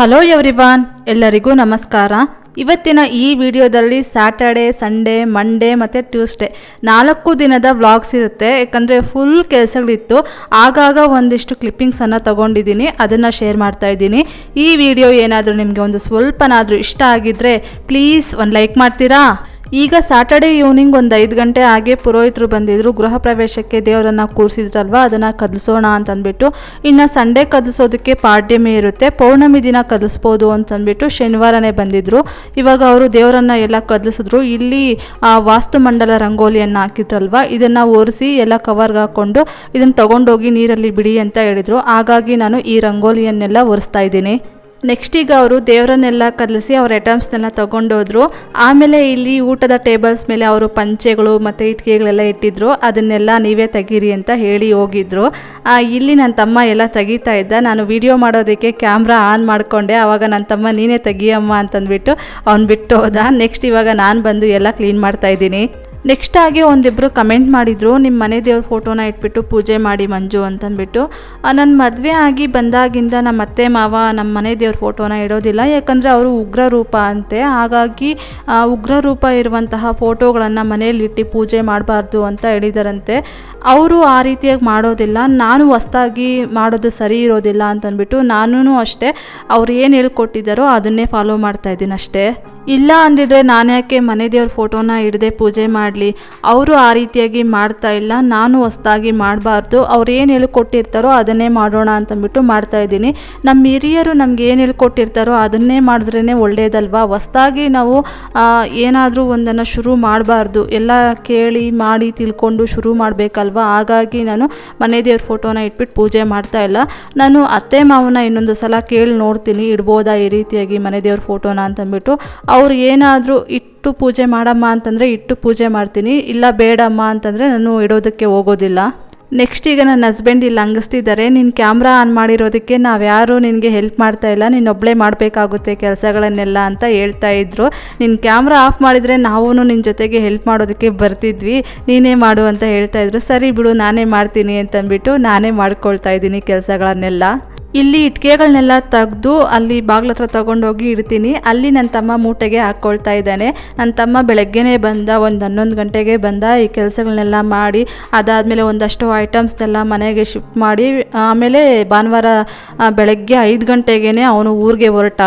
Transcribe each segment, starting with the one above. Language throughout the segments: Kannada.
ಹಲೋ ಎವ್ರಿವಾನ್, ಎಲ್ಲರಿಗೂ ನಮಸ್ಕಾರ. ಇವತ್ತಿನ ಈ ವಿಡಿಯೋದಲ್ಲಿ ಸ್ಯಾಟರ್ಡೆ, ಸಂಡೇ, ಮಂಡೇ ಮತ್ತು ಟ್ಯೂಸ್ಡೇ 4 ದಿನದ ವ್ಲಾಗ್ಸ್ ಇರುತ್ತೆ. ಯಾಕಂದರೆ ಫುಲ್ ಕೆಲಸಗಳಿತ್ತು. ಆಗಾಗ ಒಂದಿಷ್ಟು ಕ್ಲಿಪ್ಪಿಂಗ್ಸನ್ನು ತೊಗೊಂಡಿದ್ದೀನಿ, ಅದನ್ನು ಶೇರ್ ಮಾಡ್ತಾ ಇದ್ದೀನಿ. ಈ ವಿಡಿಯೋ ಏನಾದರೂ ನಿಮಗೆ ಒಂದು ಸ್ವಲ್ಪನಾದರೂ ಇಷ್ಟ ಆಗಿದ್ದರೆ ಪ್ಲೀಸ್ ಒಂದು ಲೈಕ್ ಮಾಡ್ತೀರಾ? ಈಗ ಸ್ಯಾಟರ್ಡೇ ಈವ್ನಿಂಗ್ ಒಂದು 5 ಗಂಟೆ ಹಾಗೆ ಪುರೋಹಿತರು ಬಂದಿದ್ದರು. ಗೃಹ ಪ್ರವೇಶಕ್ಕೆ ದೇವರನ್ನು ಕೂರಿಸಿದ್ರಲ್ವ, ಅದನ್ನು ಕದಲಿಸೋಣ ಅಂತಂದ್ಬಿಟ್ಟು. ಇನ್ನು ಸಂಡೇ ಕದಲಿಸೋದಕ್ಕೆ ಪಾಡ್ಯಮಿ ಇರುತ್ತೆ, ಪೌರ್ಣಮಿ ದಿನ ಕದಲಿಸ್ಬೋದು ಅಂತಂದ್ಬಿಟ್ಟು ಶನಿವಾರನೇ ಬಂದಿದ್ದರು. ಇವಾಗ ಅವರು ದೇವರನ್ನು ಎಲ್ಲ ಕದಲಿಸಿದ್ರು. ಇಲ್ಲಿ ವಾಸ್ತುಮಂಡಲ ರಂಗೋಲಿಯನ್ನು ಹಾಕಿದ್ರಲ್ವ, ಇದನ್ನು ಒರೆಸಿ ಎಲ್ಲ ಕವರ್ಗೆ ಹಾಕ್ಕೊಂಡು ಇದನ್ನು ತೊಗೊಂಡೋಗಿ ನೀರಲ್ಲಿ ಬಿಡಿ ಅಂತ ಹೇಳಿದರು. ಹಾಗಾಗಿ ನಾನು ಈ ರಂಗೋಲಿಯನ್ನೆಲ್ಲ ಒರೆಸ್ತಾ ಇದ್ದೀನಿ. ನೆಕ್ಸ್ಟ್ ಈಗ ಅವರು ದೇವರನ್ನೆಲ್ಲ ಕದಲಿಸಿ ಅವ್ರ ಐಟಮ್ಸ್ನೆಲ್ಲ ತೊಗೊಂಡೋದ್ರು. ಆಮೇಲೆ ಇಲ್ಲಿ ಊಟದ ಟೇಬಲ್ಸ್ ಮೇಲೆ ಅವರು ಪಂಚೆಗಳು ಮತ್ತು ಇಟ್ಕೆಗಳೆಲ್ಲ ಇಟ್ಟಿದ್ರು. ಅದನ್ನೆಲ್ಲ ನೀವೇ ತೆಗೀರಿ ಅಂತ ಹೇಳಿ ಹೋಗಿದ್ರು. ಇಲ್ಲಿ ನನ್ನ ತಮ್ಮ ಎಲ್ಲ ತೆಗಿತಾ ಇದ್ದ. ನಾನು ವಿಡಿಯೋ ಮಾಡೋದಕ್ಕೆ ಕ್ಯಾಮ್ರಾ ಆನ್ ಮಾಡಿಕೊಂಡೆ. ಆವಾಗ ನನ್ನ ತಮ್ಮ ನೀನೇ ತೆಗಿಯಮ್ಮ ಅಂತಂದ್ಬಿಟ್ಟು ಅವ್ನು ಬಿಟ್ಟು ಹೋದ. ನೆಕ್ಸ್ಟ್ ಇವಾಗ ನಾನು ಬಂದು ಎಲ್ಲ ಕ್ಲೀನ್ ಮಾಡ್ತಾಯಿದ್ದೀನಿ. ನೆಕ್ಸ್ಟ್ ಆಗಿ ಒಂದಿಬ್ಬರು ಕಮೆಂಟ್ ಮಾಡಿದರು, ನಿಮ್ಮ ಮನೆ ದೇವ್ರ ಫೋಟೋನ ಇಟ್ಬಿಟ್ಟು ಪೂಜೆ ಮಾಡಿ ಮಂಜು ಅಂತಂದ್ಬಿಟ್ಟು. ನನ್ನ ಮದುವೆ ಆಗಿ ಬಂದಾಗಿಂದ ನಮ್ಮ ಅತ್ತೆ ಮಾವ ನಮ್ಮ ಮನೆ ದೇವ್ರ ಫೋಟೋನ ಇಡೋದಿಲ್ಲ. ಯಾಕಂದರೆ ಅವರು ಉಗ್ರ ರೂಪ ಅಂತೆ. ಹಾಗಾಗಿ ಉಗ್ರ ರೂಪ ಇರುವಂತಹ ಫೋಟೋಗಳನ್ನು ಮನೆಯಲ್ಲಿಟ್ಟು ಪೂಜೆ ಮಾಡಬಾರ್ದು ಅಂತ ಹೇಳಿದಾರಂತೆ. ಅವರು ಆ ರೀತಿಯಾಗಿ ಮಾಡೋದಿಲ್ಲ. ನಾನು ಹೊಸ್ದಾಗಿ ಮಾಡೋದು ಸರಿ ಇರೋದಿಲ್ಲ ಅಂತಂದ್ಬಿಟ್ಟು ನಾನು ಅಷ್ಟೇ ಅವ್ರು ಏನು ಹೇಳ್ಕೊಟ್ಟಿದ್ದಾರೋ ಅದನ್ನೇ ಫಾಲೋ ಮಾಡ್ತಾಯಿದ್ದೀನಿ ಅಷ್ಟೇ. ಇಲ್ಲ ಅಂದಿದ್ರೆ ನಾನು ಯಾಕೆ ಮನೆ ದೇವ್ರ ಫೋಟೋನ ಹಿಡ್ದೆ ಪೂಜೆ ಮಾಡಲಿ? ಅವರು ಆ ರೀತಿಯಾಗಿ ಮಾಡ್ತಾ ಇಲ್ಲ. ನಾನು ಹೊಸ್ದಾಗಿ ಮಾಡಬಾರ್ದು, ಅವ್ರು ಏನು ಹೇಳ್ಕೊಟ್ಟಿರ್ತಾರೋ ಅದನ್ನೇ ಮಾಡೋಣ ಅಂತಂದ್ಬಿಟ್ಟು ಮಾಡ್ತಾಯಿದ್ದೀನಿ. ನಮ್ಮ ಹಿರಿಯರು ನಮ್ಗೆ ಏನು ಹೇಳ್ಕೊಟ್ಟಿರ್ತಾರೋ ಅದನ್ನೇ ಮಾಡಿದ್ರೇ ಒಳ್ಳೆಯದಲ್ವಾ? ಹೊಸ್ದಾಗಿ ನಾವು ಏನಾದರೂ ಒಂದನ್ನು ಶುರು ಮಾಡಬಾರ್ದು, ಎಲ್ಲ ಕೇಳಿ ಮಾಡಿ ತಿಳ್ಕೊಂಡು ಶುರು ಮಾಡಬೇಕಲ್ವಾ? ಹಾಗಾಗಿ ನಾನು ಮನೆ ದೇವ್ರ ಫೋಟೋನ ಇಟ್ಬಿಟ್ಟು ಪೂಜೆ ಮಾಡ್ತಾ ಇಲ್ಲ. ನಾನು ಅತ್ತೆ ಮಾವನ ಇನ್ನೊಂದು ಸಲ ಕೇಳಿ ನೋಡ್ತೀನಿ, ಇಡ್ಬೋದಾ ಈ ರೀತಿಯಾಗಿ ಮನೆ ದೇವ್ರ ಫೋಟೋನ ಅಂತಂದ್ಬಿಟ್ಟು. ಅವ್ರು ಏನಾದರೂ ಇಟ್ಟು ಪೂಜೆ ಮಾಡಮ್ಮ ಅಂತಂದರೆ ಇಟ್ಟು ಪೂಜೆ ಮಾಡ್ತೀನಿ, ಇಲ್ಲ ಬೇಡಮ್ಮ ಅಂತಂದರೆ ನಾನು ಇಡೋದಕ್ಕೆ ಹೋಗೋದಿಲ್ಲ. ನೆಕ್ಸ್ಟ್ ಈಗ ನನ್ನ ಹಸ್ಬೆಂಡ್ ಇಲ್ಲಿ ಹಂಗಿಸ್ತಿದ್ದಾರೆ, ನೀನು ಕ್ಯಾಮ್ರಾ ಆನ್ ಮಾಡಿರೋದಕ್ಕೆ ನಾವ್ಯಾರೂ ನಿನಗೆ ಹೆಲ್ಪ್ ಮಾಡ್ತಾಯಿಲ್ಲ, ನೀನೊಬ್ಬಳೇ ಮಾಡಬೇಕಾಗುತ್ತೆ ಕೆಲಸಗಳನ್ನೆಲ್ಲ ಅಂತ ಹೇಳ್ತಾ ಇದ್ರು. ನೀನು ಕ್ಯಾಮ್ರಾ ಆಫ್ ಮಾಡಿದರೆ ನಾವು ನಿನ್ನ ಜೊತೆಗೆ ಹೆಲ್ಪ್ ಮಾಡೋದಕ್ಕೆ ಬರ್ತಿದ್ವಿ, ನೀನೇ ಮಾಡು ಅಂತ ಹೇಳ್ತಾಯಿದ್ರು. ಸರಿ ಬಿಡು ನಾನೇ ಮಾಡ್ತೀನಿ ಅಂತಂದ್ಬಿಟ್ಟು ನಾನೇ ಮಾಡ್ಕೊಳ್ತಾ ಇದ್ದೀನಿ ಕೆಲಸಗಳನ್ನೆಲ್ಲ. ಇಲ್ಲಿ ಇಟ್ಕೆಗಳನ್ನೆಲ್ಲ ತೆಗೆದು ಅಲ್ಲಿ ಬಾಗ್ಲ ಹತ್ರ ತೊಗೊಂಡೋಗಿ ಇಡ್ತೀನಿ. ಅಲ್ಲಿ ನನ್ನ ತಮ್ಮ ಮೂಟೆಗೆ ಹಾಕ್ಕೊಳ್ತಾ ಇದ್ದಾನೆ. ನನ್ನ ತಮ್ಮ ಬೆಳಗ್ಗೆನೇ ಬಂದ, ಒಂದು 11 ಗಂಟೆಗೆ ಬಂದ. ಈ ಕೆಲಸಗಳನ್ನೆಲ್ಲ ಮಾಡಿ ಅದಾದಮೇಲೆ ಒಂದಷ್ಟು ಐಟಮ್ಸ್ನೆಲ್ಲ ಮನೆಗೆ ಶಿಫ್ಟ್ ಮಾಡಿ ಆಮೇಲೆ ಭಾನುವಾರ ಬೆಳಗ್ಗೆ 5 ಗಂಟೆಗೇ ಅವನು ಊರಿಗೆ ಹೊರಟ.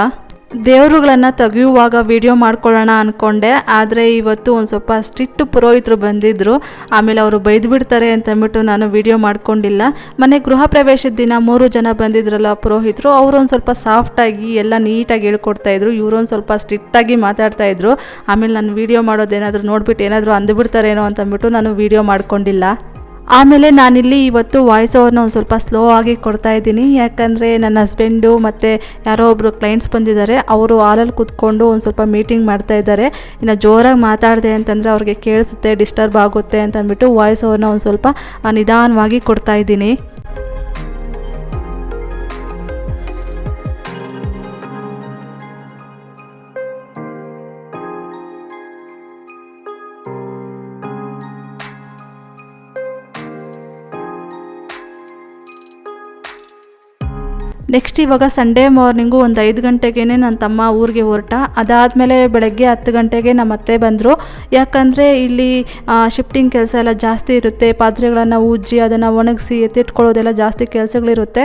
ದೇವರುಗಳನ್ನು ತೆಗೆಯುವಾಗ ವಿಡಿಯೋ ಮಾಡ್ಕೊಳ್ಳೋಣ ಅಂದ್ಕೊಂಡೆ, ಆದರೆ ಇವತ್ತು ಒಂದು ಸ್ವಲ್ಪ ಸ್ಟ್ರಿಕ್ಟ್ ಪುರೋಹಿತರು ಬಂದಿದ್ದರು. ಆಮೇಲೆ ಅವರು ಬೈದು ಬಿಡ್ತಾರೆ ಅಂತಂದ್ಬಿಟ್ಟು ನಾನು ವಿಡಿಯೋ ಮಾಡ್ಕೊಂಡಿಲ್ಲ. ಮನೆ ಗೃಹ ಪ್ರವೇಶದ ದಿನ 3 ಜನ ಬಂದಿದ್ರಲ್ಲ ಪುರೋಹಿತರು, ಅವರು ಒಂದು ಸ್ವಲ್ಪ ಸಾಫ್ಟಾಗಿ ಎಲ್ಲ ನೀಟಾಗಿ ಹೇಳ್ಕೊಡ್ತಾಯಿದ್ರು. ಇವರೊಂದು ಸ್ವಲ್ಪ ಸ್ಟ್ರಿಕ್ಟಾಗಿ ಮಾತಾಡ್ತಾಯಿದ್ರು. ಆಮೇಲೆ ನಾನು ವಿಡಿಯೋ ಮಾಡೋದೇನಾದರೂ ನೋಡಿಬಿಟ್ಟು ಏನಾದರೂ ಅಂದುಬಿಡ್ತಾರೇನೋ ಅಂತಂದ್ಬಿಟ್ಟು ನಾನು ವಿಡಿಯೋ ಮಾಡ್ಕೊಂಡಿಲ್ಲ. ಆಮೇಲೆ ನಾನಿಲ್ಲಿ ಇವತ್ತು ವಾಯ್ಸ್ ಓವರ್ನ ಒಂದು ಸ್ವಲ್ಪ ಸ್ಲೋ ಆಗಿ ಕೊಡ್ತಾ ಇದ್ದೀನಿ. ಯಾಕಂದರೆ ನನ್ನ ಹಸ್ಬೆಂಡು ಮತ್ತು ಯಾರೋ ಒಬ್ಬರು ಕ್ಲೈಂಟ್ಸ್ ಬಂದಿದ್ದಾರೆ, ಅವರು ಹಾಲಲ್ಲಿ ಕೂತ್ಕೊಂಡು ಒಂದು ಸ್ವಲ್ಪ ಮೀಟಿಂಗ್ ಮಾಡ್ತಾ ಇದ್ದಾರೆ. ಇನ್ನು ಜೋರಾಗಿ ಮಾತಾಡಿದೆ ಅಂತಂದರೆ ಅವ್ರಿಗೆ ಕೇಳಿಸುತ್ತೆ, ಡಿಸ್ಟರ್ಬ್ ಆಗುತ್ತೆ ಅಂತಂದ್ಬಿಟ್ಟು ವಾಯ್ಸ್ ಓವರ್ನ ಒಂದು ಸ್ವಲ್ಪ ನಿಧಾನವಾಗಿ ಕೊಡ್ತಾ ಇದ್ದೀನಿ. ನೆಕ್ಸ್ಟ್ ಇವಾಗ ಸಂಡೇ ಮಾರ್ನಿಂಗು ಒಂದು 5 ಗಂಟೆಗೇ ನನ್ನ ತಮ್ಮ ಊರಿಗೆ ಹೊರಟ. ಅದಾದಮೇಲೆ ಬೆಳಗ್ಗೆ 10 ಗಂಟೆಗೆ ನಮ್ಮ ಅತ್ತೆ ಬಂದರು. ಯಾಕಂದರೆ ಇಲ್ಲಿ ಶಿಫ್ಟಿಂಗ್ ಕೆಲಸ ಎಲ್ಲ ಜಾಸ್ತಿ ಇರುತ್ತೆ. ಪಾತ್ರೆಗಳನ್ನು ಉಜ್ಜಿ ಅದನ್ನು ಒಣಗಿಸಿ ಎತ್ತಿಟ್ಕೊಳ್ಳೋದೆಲ್ಲ ಜಾಸ್ತಿ ಕೆಲಸಗಳಿರುತ್ತೆ.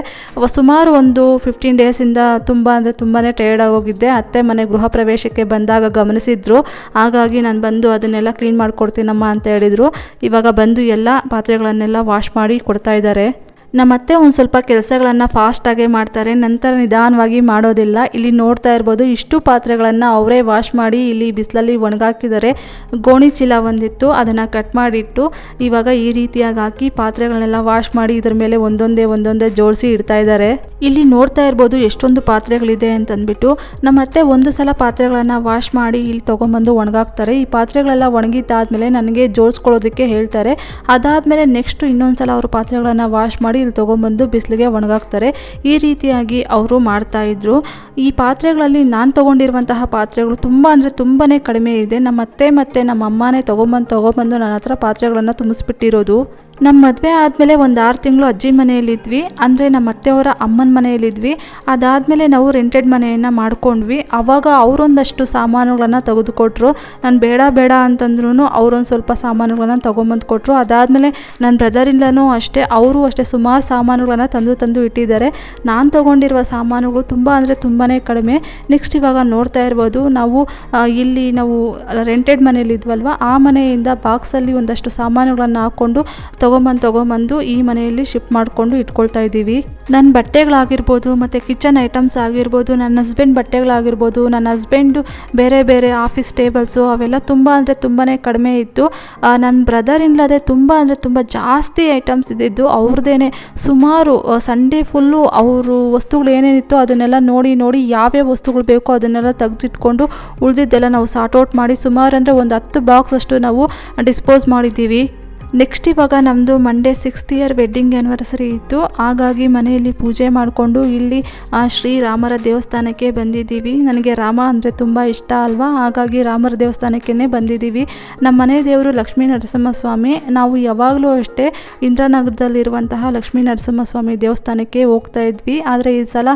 ಸುಮಾರು ಒಂದು 15 ಡೇಸಿಂದ ತುಂಬ ತುಂಬಾ ಟಯರ್ಡ್ ಆಗೋಗಿದ್ದೆ. ಅತ್ತೆ ಮನೆ ಗೃಹ ಪ್ರವೇಶಕ್ಕೆ ಬಂದಾಗ ಗಮನಿಸಿದ್ರು. ಹಾಗಾಗಿ ನಾನು ಬಂದು ಅದನ್ನೆಲ್ಲ ಕ್ಲೀನ್ ಮಾಡಿಕೊಡ್ತೀನಮ್ಮ ಅಂತ ಹೇಳಿದರು. ಇವಾಗ ಬಂದು ಎಲ್ಲ ಪಾತ್ರೆಗಳನ್ನೆಲ್ಲ ವಾಶ್ ಮಾಡಿ ಕೊಡ್ತಾ ಇದ್ದಾರೆ. ನಮ್ಮತ್ತೆ ಒಂದು ಸ್ವಲ್ಪ ಕೆಲಸಗಳನ್ನು ಫಾಸ್ಟಾಗೇ ಮಾಡ್ತಾರೆ, ನಂತರ ನಿಧಾನವಾಗಿ ಮಾಡೋದಿಲ್ಲ. ಇಲ್ಲಿ ನೋಡ್ತಾ ಇರ್ಬೋದು, ಇಷ್ಟು ಪಾತ್ರೆಗಳನ್ನು ಅವರೇ ವಾಶ್ ಮಾಡಿ ಇಲ್ಲಿ ಬಿಸಿಲಲ್ಲಿ ಒಣಗಾಕಿದ್ದಾರೆ. ಗೋಣಿ ಚೀಲ ಒಂದಿತ್ತು, ಅದನ್ನು ಕಟ್ ಮಾಡಿಟ್ಟು ಇವಾಗ ಈ ರೀತಿಯಾಗಿ ಹಾಕಿ ಪಾತ್ರೆಗಳನ್ನೆಲ್ಲ ವಾಶ್ ಮಾಡಿ ಇದ್ರ ಮೇಲೆ ಒಂದೊಂದೇ ಜೋಡಿಸಿ ಇಡ್ತಾ ಇದ್ದಾರೆ. ಇಲ್ಲಿ ನೋಡ್ತಾ ಇರ್ಬೋದು ಎಷ್ಟೊಂದು ಪಾತ್ರೆಗಳಿದೆ ಅಂತಂದ್ಬಿಟ್ಟು. ನಮ್ಮತ್ತೆ ಒಂದು ಸಲ ಪಾತ್ರೆಗಳನ್ನು ವಾಶ್ ಮಾಡಿ ಇಲ್ಲಿ ತೊಗೊಂಬಂದು ಒಣಗಾಕ್ತಾರೆ. ಈ ಪಾತ್ರೆಗಳೆಲ್ಲ ಒಣಗಿದ್ದಾದ್ಮೇಲೆ ನನಗೆ ಜೋಡಿಸ್ಕೊಳ್ಳೋದಕ್ಕೆ ಹೇಳ್ತಾರೆ. ಅದಾದಮೇಲೆ ನೆಕ್ಸ್ಟ್ ಇನ್ನೊಂದು ಸಲ ಅವರು ಪಾತ್ರೆಗಳನ್ನು ವಾಶ್ ಮಾಡಿ ಇಲ್ಲಿ ತೊಗೊಂಬಂದು ಬಿಸಿಲಿಗೆ ಒಣಗಾಕ್ತಾರೆ. ಈ ರೀತಿಯಾಗಿ ಅವರು ಮಾಡ್ತಾ ಇದ್ರು. ಈ ಪಾತ್ರೆಗಳಲ್ಲಿ ನಾನು ತೊಗೊಂಡಿರುವಂತಹ ಪಾತ್ರೆಗಳು ತುಂಬ ಅಂದರೆ ತುಂಬಾ ಕಡಿಮೆ ಇದೆ. ನಮ್ಮ ಅತ್ತೆ ಮತ್ತು ನಮ್ಮ ಅಮ್ಮನೇ ತೊಗೊಂಬಂದು ನನ್ನ ಹತ್ರ ಪಾತ್ರೆಗಳನ್ನು ತುಂಬಿಸ್ಬಿಟ್ಟಿರೋದು. ನಮ್ಮ ಮದುವೆ ಆದಮೇಲೆ ಒಂದು 6 ತಿಂಗಳು ಅಜ್ಜಿ ಮನೆಯಲ್ಲಿದ್ವಿ, ಅಂದರೆ ನಮ್ಮ ಅತ್ತೆಯವರ ಅಮ್ಮನ ಮನೆಯಲ್ಲಿದ್ವಿ. ಅದಾದಮೇಲೆ ನಾವು ರೆಂಟೆಡ್ ಮನೆಯನ್ನು ಮಾಡ್ಕೊಂಡ್ವಿ. ಆವಾಗ ಅವರೊಂದಷ್ಟು ಸಾಮಾನುಗಳನ್ನು ತೆಗೆದುಕೊಟ್ರು. ನಾನು ಬೇಡ ಅಂತಂದ್ರೂ ಅವರೊಂದು ಸ್ವಲ್ಪ ಸಾಮಾನುಗಳನ್ನು ತೊಗೊಂಬಂದು ಕೊಟ್ಟರು. ಅದಾದಮೇಲೆ ನನ್ನ ಬ್ರದರ್ ಇಲ್ಲನೂ ಅವರು ಅಷ್ಟೇ ಸುಮಾರು ಸಾಮಾನುಗಳನ್ನು ತಂದು ಇಟ್ಟಿದ್ದಾರೆ. ನಾನು ತೊಗೊಂಡಿರುವ ಸಾಮಾನುಗಳು ತುಂಬಾ ಕಡಿಮೆ. ನೆಕ್ಸ್ಟ್ ಇವಾಗ ನೋಡ್ತಾ ಇರ್ಬೋದು, ನಾವು ರೆಂಟೆಡ್ ಮನೆಯಲ್ಲಿದ್ವಲ್ವ, ಆ ಮನೆಯಿಂದ ಬಾಕ್ಸಲ್ಲಿ ಒಂದಷ್ಟು ಸಾಮಾನುಗಳನ್ನು ಹಾಕ್ಕೊಂಡು ತೊಗೊಂಬಂದು ಈ ಮನೆಯಲ್ಲಿ ಶಿಫ್ಟ್ ಮಾಡಿಕೊಂಡು ಇಟ್ಕೊಳ್ತಾ ಇದ್ದೀವಿ. ನನ್ನ ಬಟ್ಟೆಗಳಾಗಿರ್ಬೋದು ಮತ್ತು ಕಿಚನ್ ಐಟಮ್ಸ್ ಆಗಿರ್ಬೋದು, ನನ್ನ ಹಸ್ಬೆಂಡ್ ಬಟ್ಟೆಗಳಾಗಿರ್ಬೋದು, ನನ್ನ ಹಸ್ಬೆಂಡು ಬೇರೆ ಆಫೀಸ್ ಟೇಬಲ್ಸು ಅವೆಲ್ಲ ತುಂಬಾ ಕಡಿಮೆ ಇತ್ತು. ನನ್ನ ಬ್ರದರ್ ಇಲ್ಲದೆ ತುಂಬ ಜಾಸ್ತಿ ಐಟಮ್ಸ್ ಇದ್ದಿದ್ದು ಅವ್ರದ್ದೇನೆ. ಸುಮಾರು ಸಂಡೇ ಫುಲ್ಲು ಅವರು ವಸ್ತುಗಳು ಏನೇನಿತ್ತು ಅದನ್ನೆಲ್ಲ ನೋಡಿ ಯಾವ್ಯಾವ ವಸ್ತುಗಳು ಬೇಕೋ ಅದನ್ನೆಲ್ಲ ತೆಗೆದಿಟ್ಕೊಂಡು ಉಳಿದಿದ್ದೆಲ್ಲ ನಾವು ಸಾರ್ಟ್ ಔಟ್ ಮಾಡಿ ಸುಮಾರು ಅಂದರೆ ಒಂದು 10 ಬಾಕ್ಸ್ ಅಷ್ಟು ನಾವು ಡಿಸ್ಪೋಸ್ ಮಾಡಿದ್ದೀವಿ. ನೆಕ್ಸ್ಟ್ ಇವಾಗ ನಮ್ಮದು Monday 6th year wedding anniversary ಇತ್ತು. ಹಾಗಾಗಿ ಮನೆಯಲ್ಲಿ ಪೂಜೆ ಮಾಡಿಕೊಂಡು ಇಲ್ಲಿ ಶ್ರೀರಾಮರ ದೇವಸ್ಥಾನಕ್ಕೆ ಬಂದಿದ್ದೀವಿ. ನನಗೆ ರಾಮ ಅಂದರೆ ತುಂಬ ಇಷ್ಟ ಅಲ್ವಾ, ಹಾಗಾಗಿ ರಾಮರ ದೇವಸ್ಥಾನಕ್ಕೇ ಬಂದಿದ್ದೀವಿ. ನಮ್ಮ ಮನೆ ದೇವರು ಲಕ್ಷ್ಮೀ ನರಸಿಂಹಸ್ವಾಮಿ. ನಾವು ಯಾವಾಗಲೂ ಅಷ್ಟೇ ಇಂದ್ರನಗರದಲ್ಲಿರುವಂತಹ ಲಕ್ಷ್ಮೀ ನರಸಿಂಹಸ್ವಾಮಿ ದೇವಸ್ಥಾನಕ್ಕೆ ಹೋಗ್ತಾ ಇದ್ವಿ. ಆದರೆ ಈ ಸಲ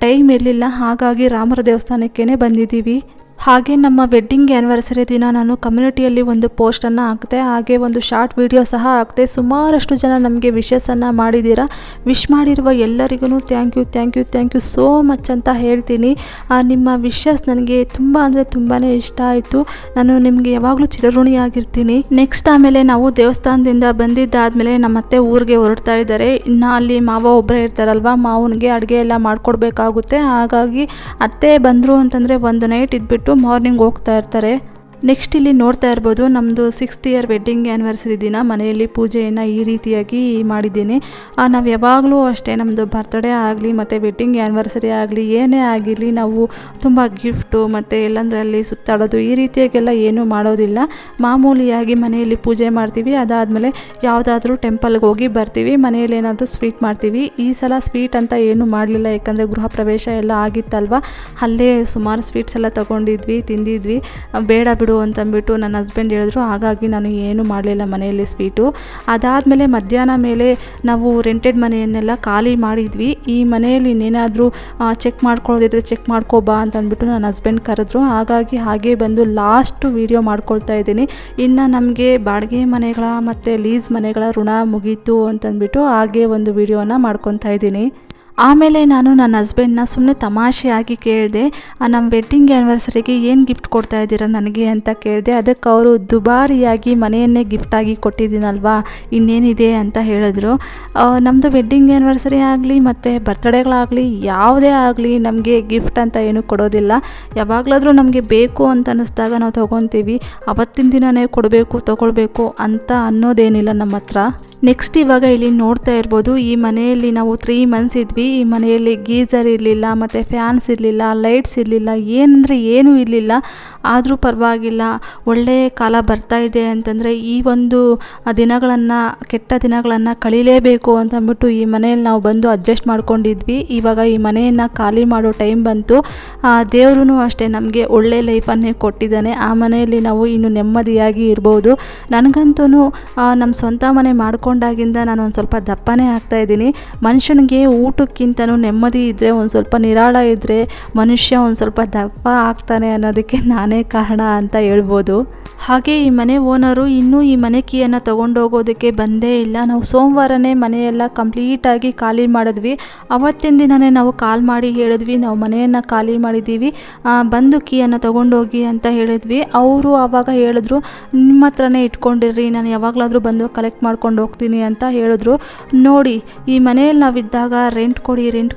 ಟೈಮ್ ಇರಲಿಲ್ಲ, ಹಾಗಾಗಿ ರಾಮರ ದೇವಸ್ಥಾನಕ್ಕೇ ಬಂದಿದ್ದೀವಿ. ಹಾಗೆ ನಮ್ಮ ವೆಡ್ಡಿಂಗ್ ಆ್ಯನಿವರ್ಸರಿ ದಿನ ನಾನು ಕಮ್ಯುನಿಟಿಯಲ್ಲಿ ಒಂದು ಪೋಸ್ಟನ್ನು ಹಾಕಿದೆ, ಹಾಗೆ ಒಂದು ಶಾರ್ಟ್ ವಿಡಿಯೋ ಸಹ ಹಾಕಿದೆ. ಸುಮಾರಷ್ಟು ಜನ ನಮಗೆ ವಿಶಸ್ಸನ್ನು ಮಾಡಿದ್ದೀರಾ. ವಿಶ್ ಮಾಡಿರುವ ಎಲ್ಲರಿಗೂ ಥ್ಯಾಂಕ್ ಯು ಸೋ ಮಚ್ ಅಂತ ಹೇಳ್ತೀನಿ. ನಿಮ್ಮ ವಿಶಸ್ ನನಗೆ ತುಂಬಾ ಇಷ್ಟ ಆಯಿತು. ನಾನು ನಿಮಗೆ ಯಾವಾಗಲೂ ಚಿರಋಣಿಯಾಗಿರ್ತೀನಿ. ನೆಕ್ಸ್ಟ್ ಆಮೇಲೆ ನಾವು ದೇವಸ್ಥಾನದಿಂದ ಬಂದಿದ್ದಾದಮೇಲೆ ನಮ್ಮ ಅತ್ತೆ ಊರಿಗೆ ಹೊರಡ್ತಾ ಇದ್ದಾರೆ. ಇನ್ನು ಅಲ್ಲಿ ಮಾವ ಒಬ್ಬರೇ ಇರ್ತಾರಲ್ವ, ಮಾವನಿಗೆ ಅಡುಗೆ ಎಲ್ಲ ಮಾಡಿಕೊಡ್ಬೇಕಾಗುತ್ತೆ. ಹಾಗಾಗಿ ಅತ್ತೆ ಬಂದರು ಅಂತಂದರೆ ಒಂದು ನೈಟ್ ಇದ್ಬಿಟ್ಟು ಮಾರ್ನಿಂಗ್ ಹೋಗ್ತಾ ಇರ್ತಾರೆ. ನೆಕ್ಸ್ಟ್ ಇಲ್ಲಿ ನೋಡ್ತಾ ಇರ್ಬೋದು, ನಮ್ಮದು 6th ಇಯರ್ ವೆಡ್ಡಿಂಗ್ ಆ್ಯನಿವರ್ಸರಿ ದಿನ ಮನೆಯಲ್ಲಿ ಪೂಜೆಯನ್ನು ಈ ರೀತಿಯಾಗಿ ಮಾಡಿದ್ದೀನಿ. ನಾವು ಯಾವಾಗಲೂ ಅಷ್ಟೇ ನಮ್ಮದು ಬರ್ತ್ಡೇ ಆಗಲಿ ಮತ್ತು ವೆಡ್ಡಿಂಗ್ ಆ್ಯನಿವರ್ಸರಿ ಆಗಲಿ ಏನೇ ಆಗಿರಲಿ ನಾವು ತುಂಬ ಗಿಫ್ಟು ಮತ್ತು ಎಲ್ಲಂದರಲ್ಲಿ ಸುತ್ತಾಡೋದು ಈ ರೀತಿಯಾಗೆಲ್ಲ ಏನೂ ಮಾಡೋದಿಲ್ಲ. ಮಾಮೂಲಿಯಾಗಿ ಮನೆಯಲ್ಲಿ ಪೂಜೆ ಮಾಡ್ತೀವಿ. ಅದಾದಮೇಲೆ ಯಾವುದಾದ್ರೂ ಟೆಂಪಲ್ಗೆ ಹೋಗಿ ಬರ್ತೀವಿ. ಮನೆಯಲ್ಲಿ ಏನಾದರೂ ಸ್ವೀಟ್ ಮಾಡ್ತೀವಿ. ಈ ಸಲ ಸ್ವೀಟ್ ಅಂತ ಏನೂ ಮಾಡಲಿಲ್ಲ, ಯಾಕಂದರೆ ಗೃಹ ಪ್ರವೇಶ ಎಲ್ಲ ಆಗಿತ್ತಲ್ವ, ಅಲ್ಲೇ ಸುಮಾರು ಸ್ವೀಟ್ಸ್ ಎಲ್ಲ ತೊಗೊಂಡಿದ್ವಿ, ತಿಂದಿದ್ವಿ. ಬೇಡ ಬಿಡು ಅಂತಂದ್ಬಿಟ್ಟು ನನ್ನ ಹಸ್ಬೆಂಡ್ ಹೇಳಿದ್ರು, ಹಾಗಾಗಿ ನಾನು ಏನೂ ಮಾಡಲಿಲ್ಲ ಮನೆಯಲ್ಲಿ ಸ್ವೀಟು. ಅದಾದಮೇಲೆ ಮಧ್ಯಾಹ್ನ ಮೇಲೆ ನಾವು ರೆಂಟೆಡ್ ಮನೆಯನ್ನೆಲ್ಲ ಖಾಲಿ ಮಾಡಿದ್ವಿ. ಈ ಮನೆಯಲ್ಲಿ ಇನ್ನೇನಾದರೂ ಚೆಕ್ ಮಾಡ್ಕೊಳ್ಳೋದಿದ್ರೆ ಚೆಕ್ ಮಾಡ್ಕೋಬಾ ಅಂತಂದ್ಬಿಟ್ಟು ನನ್ನ ಹಸ್ಬೆಂಡ್ ಕರೆದ್ರು. ಹಾಗೆ ಬಂದು ಲಾಸ್ಟ್ ವೀಡಿಯೋ ಮಾಡ್ಕೊಳ್ತಾ ಇದ್ದೀನಿ. ಇನ್ನು ನಮಗೆ ಬಾಡಿಗೆ ಮನೆಗಳ ಮತ್ತು ಲೀಸ್ ಮನೆಗಳ ಋಣ ಮುಗೀತು ಅಂತಂದ್ಬಿಟ್ಟು ಹಾಗೆ ಒಂದು ವೀಡಿಯೋನ ಮಾಡ್ಕೊತಾ ಇದ್ದೀನಿ. ಆಮೇಲೆ ನಾನು ನನ್ನ ಹಸ್ಬೆಂಡ್ನ ಸುಮ್ಮನೆ ತಮಾಷೆಯಾಗಿ ಕೇಳಿದೆ, ನಮ್ಮ ವೆಡ್ಡಿಂಗ್ ಆ್ಯನಿವರ್ಸರಿಗೆ ಏನು ಗಿಫ್ಟ್ ಕೊಡ್ತಾ ಇದ್ದೀರಾ ನನಗೆ ಅಂತ ಕೇಳಿದೆ. ಅದಕ್ಕೆ ಅವರು ದುಬಾರಿಯಾಗಿ ಮನೆಯನ್ನೇ ಗಿಫ್ಟಾಗಿ ಕೊಟ್ಟಿದ್ದೀನಲ್ವಾ, ಇನ್ನೇನಿದೆ ಅಂತ ಹೇಳಿದ್ರು. ನಮ್ಮದು ವೆಡ್ಡಿಂಗ್ ಆ್ಯನಿವರ್ಸರಿ ಆಗಲಿ ಮತ್ತು ಬರ್ತ್ಡೇಗಳಾಗಲಿ ಯಾವುದೇ ಆಗಲಿ ನಮಗೆ ಗಿಫ್ಟ್ ಅಂತ ಏನೂ ಕೊಡೋದಿಲ್ಲ. ಯಾವಾಗಲಾದರೂ ನಮಗೆ ಬೇಕು ಅಂತ ಅನ್ನಿಸ್ದಾಗ ನಾವು ತೊಗೊತೀವಿ. ಅವತ್ತಿನ ದಿನವೇ ತೊಗೊಳ್ಬೇಕು ಅಂತ ಅನ್ನೋದೇನಿಲ್ಲ ನಮ್ಮ ಹತ್ರ. ನೆಕ್ಸ್ಟ್ ಇವಾಗ ಇಲ್ಲಿ ನೋಡ್ತಾ ಇರ್ಬೋದು, ಈ ಮನೆಯಲ್ಲಿ ನಾವು 3 months ಇದ್ವಿ. ಈ ಮನೆಯಲ್ಲಿ ಗೀಝರ್ ಇರಲಿಲ್ಲ ಮತ್ತು ಫ್ಯಾನ್ಸ್ ಇರಲಿಲ್ಲ, ಲೈಟ್ಸ್ ಇರಲಿಲ್ಲ, ಏನೂ ಇರಲಿಲ್ಲ. ಆದರೂ ಪರವಾಗಿಲ್ಲ, ಒಳ್ಳೆಯ ಕಾಲ ಬರ್ತಾ ಇದೆ ಅಂತಂದರೆ ಈ ಒಂದು ಕೆಟ್ಟ ದಿನಗಳನ್ನು ಕಳೀಲೇಬೇಕು ಅಂತಂದ್ಬಿಟ್ಟು ಈ ಮನೆಯಲ್ಲಿ ನಾವು ಬಂದು ಅಡ್ಜಸ್ಟ್ ಮಾಡ್ಕೊಂಡಿದ್ವಿ. ಇವಾಗ ಈ ಮನೆಯನ್ನು ಖಾಲಿ ಮಾಡೋ ಟೈಮ್ ಬಂತು. ದೇವ್ರೂ ಅಷ್ಟೇ ನಮಗೆ ಒಳ್ಳೆ ಲೈಫನ್ನೇ ಕೊಟ್ಟಿದ್ದಾನೆ. ಆ ಮನೆಯಲ್ಲಿ ನಾವು ಇನ್ನು ನೆಮ್ಮದಿಯಾಗಿ ಇರ್ಬೋದು. ನನಗಂತೂ ನಮ್ಮ ಸ್ವಂತ ಮನೆ ಮಾಡ್ಕೊಂಡಾಗಿಂದ ನಾನು ಒಂದು ಸ್ವಲ್ಪ ದಪ್ಪನೇ ಆಗ್ತಾಯಿದ್ದೀನಿ. ಮನುಷ್ಯನಿಗೆ ಊಟಕ್ಕಿಂತನೂ ನೆಮ್ಮದಿ ಇದ್ದರೆ, ಒಂದು ಸ್ವಲ್ಪ ನಿರಾಳ ಇದ್ದರೆ ಮನುಷ್ಯ ಒಂದು ಸ್ವಲ್ಪ ದಪ್ಪ ಆಗ್ತಾನೆ ಅನ್ನೋದಕ್ಕೆ ನಾನೇ ಕಾರಣ ಅಂತ ಹೇಳ್ಬೋದು. ಹಾಗೆ ಈ ಮನೆ ಓನರು ಇನ್ನೂ ಈ ಮನೆ ಕೀಯನ್ನು ತೊಗೊಂಡೋಗೋದಕ್ಕೆ ಬಂದೇ ಇಲ್ಲ. ನಾವು ಸೋಮವಾರನೇ ಮನೆಯೆಲ್ಲ ಕಂಪ್ಲೀಟಾಗಿ ಖಾಲಿ ಮಾಡಿದ್ವಿ. ಅವತ್ತಿನ ದಿನವೇ ನಾವು ಕಾಲ್ ಮಾಡಿ ಹೇಳಿದ್ವಿ, ನಾವು ಮನೆಯನ್ನು ಖಾಲಿ ಮಾಡಿದ್ದೀವಿ, ಬಂದು ಕೀಯನ್ನು ತೊಗೊಂಡೋಗಿ ಅಂತ ಹೇಳಿದ್ವಿ. ಅವರು ಆವಾಗ ಹೇಳಿದ್ರು, ನಿಮ್ಮ ಹತ್ರನೇ ಇಟ್ಕೊಂಡಿರ್ರಿ, ನಾನು ಯಾವಾಗಲಾದರೂ ಬಂದು ಕಲೆಕ್ಟ್ ಮಾಡ್ಕೊಂಡು ಹೋಗ್ತೀನಿ ಅಂತ ಹೇಳಿದ್ರು. ನೋಡಿ, ಈ ಮನೆಯಲ್ಲಿ ನಾವಿದ್ದಾಗ ರೆಂಟ್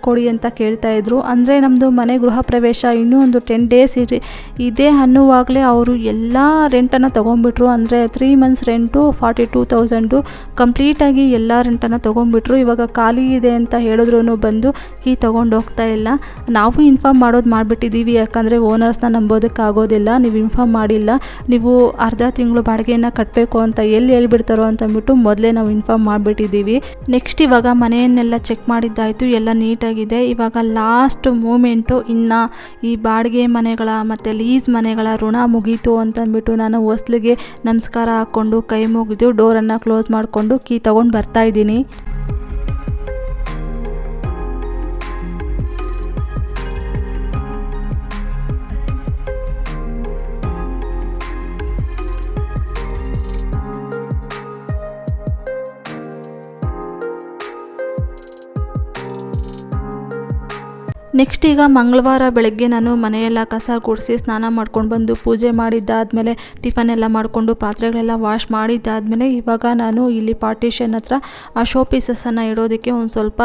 ಕೊಡಿ ಅಂತ ಕೇಳ್ತಾಯಿದ್ರು. ಅಂದರೆ ನಮ್ಮದು ಮನೆ ಗೃಹ ಪ್ರವೇಶ ಇನ್ನೂ ಒಂದು 10 days ಇದೆ ಅನ್ನುವಾಗಲೇ ಅವರು ಎಲ್ಲ ರೆಂಟನ್ನು ತೊಗೊಂಡ್ಬಿಟ್ರು. ಅಂದರೆ 3 months ರೆಂಟು 42,000 ಕಂಪ್ಲೀಟಾಗಿ ಎಲ್ಲ ರೆಂಟನ್ನು ತೊಗೊಂಡ್ಬಿಟ್ರು. ಇವಾಗ ಖಾಲಿ ಇದೆ ಅಂತ ಹೇಳಿದ್ರು ಬಂದು ಕೀ ತೊಗೊಂಡು ಹೋಗ್ತಾ ಇಲ್ಲ. ನಾವು ಇನ್ಫಾರ್ಮ್ ಮಾಡಿಬಿಟ್ಟಿದ್ದೀವಿ, ಯಾಕಂದರೆ ಓನರ್ಸ್ನ ನಂಬೋದಕ್ಕಾಗೋದಿಲ್ಲ. ನೀವು ಇನ್ಫಾರ್ಮ್ ಮಾಡಿಲ್ಲ, ನೀವು ಅರ್ಧ ತಿಂಗಳು ಬಾಡಿಗೆಯನ್ನು ಕಟ್ಟಬೇಕು ಅಂತ ಹೇಳ್ಬಿಡ್ತಾರೋ ಅಂತಂದ್ಬಿಟ್ಟು ಮೊದಲೇ ನಾವು ಇನ್ಫಾರ್ಮ್ ಮಾಡಿಬಿಟ್ಟಿದ್ದೀವಿ. ನೆಕ್ಸ್ಟ್ ಇವಾಗ ಮನೆಯನ್ನೆಲ್ಲ ಚೆಕ್ ಮಾಡಿದ್ದಾಯಿತು, ಎಲ್ಲ ನೀಟಾಗಿದೆ. ಇವಾಗ ಲಾಸ್ಟ್ ಮೂಮೆಂಟು, ಇನ್ನು ಈ ಬಾಡಿಗೆ ಮನೆಗಳ ಮತ್ತು ಲೀಸ್ ಮನೆಗಳ ಋಣ ಮುಗೀತು ಅಂತಂದ್ಬಿಟ್ಟು ನಾನು ನಾನು ಹೊಸ್ಲಿಗೆ ನಮಸ್ಕಾರ ಹಾಕ್ಕೊಂಡು ಕೈ ಮುಗಿದು ಡೋರನ್ನು ಕ್ಲೋಸ್ ಮಾಡಿಕೊಂಡು ಕೀ ತೊಗೊಂಡು ಬರ್ತಾಯಿದ್ದೀನಿ. ನೆಕ್ಸ್ಟ್ ಈಗ ಮಂಗಳವಾರ ಬೆಳಗ್ಗೆ ನಾನು ಮನೆಯೆಲ್ಲ ಕಸ ಗುಡಿಸಿ ಸ್ನಾನ ಮಾಡ್ಕೊಂಡು ಬಂದು ಪೂಜೆ ಮಾಡಿದ್ದಾದಮೇಲೆ ಟಿಫನ್ ಎಲ್ಲ ಮಾಡಿಕೊಂಡು ಪಾತ್ರೆಗಳೆಲ್ಲ ವಾಶ್ ಮಾಡಿದ್ದಾದಮೇಲೆ ಇವಾಗ ನಾನು ಇಲ್ಲಿ ಪಾರ್ಟಿಷನ್ ಹತ್ರ ಆ ಶೋ ಪೀಸಸನ್ನು ಇಡೋದಕ್ಕೆ ಒಂದು ಸ್ವಲ್ಪ